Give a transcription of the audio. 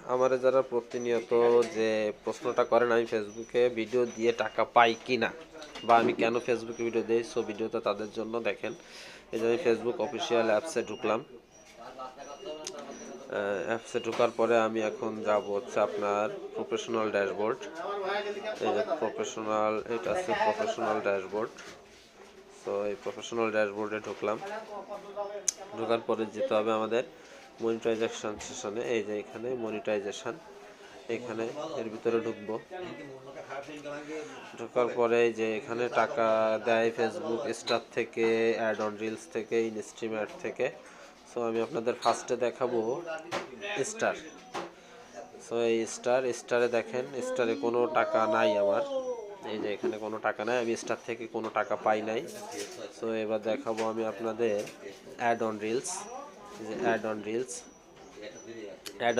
আমারে যারা প্রতিনিয়ত যে প্রশ্নটা করেন আমি ফেসবুকে ভিডিও দিয়ে টাকা পাই কি না, বা আমি কেন ফেসবুকে ভিডিও দিই, সো ভিডিওটা তাদের জন্য দেখেন। এই যে আমি ফেসবুক অফিসিয়াল অ্যাপসে ঢুকলাম। অ্যাপসে ঢোকার পরে আমি এখন যাব হচ্ছে আপনার প্রফেশনাল ড্যাশবোর্ড। এই যে প্রফেশনাল, এটা আছে প্রফেশনাল ড্যাশবোর্ড। সো এই প্রফেশনাল ড্যাশবোর্ডে ঢুকলাম। ঢোকার পরে যেতে হবে আমাদের মনিটাইজেশন সেশনে। এই যে এখানে মনিটাইজেশন, এখানে এর ভিতরে ঢুকবো। ঢোকার পরে যে এখানে টাকা দেয় ফেসবুক স্টার থেকে, অ্যাড অন রিলস থেকে, ইনস্ট্রিম অ্যাড থেকে। সো আমি আপনাদের ফার্স্টে দেখাবো স্টার। সো এই স্টারে দেখেন, স্টারে কোনো টাকা নাই আমার। এই যে এখানে কোনো টাকা নাই, আমি স্টার থেকে কোনো টাকা পাই নাই। সো এবার দেখাবো আমি আপনাদের add on reels. Add on reels, add on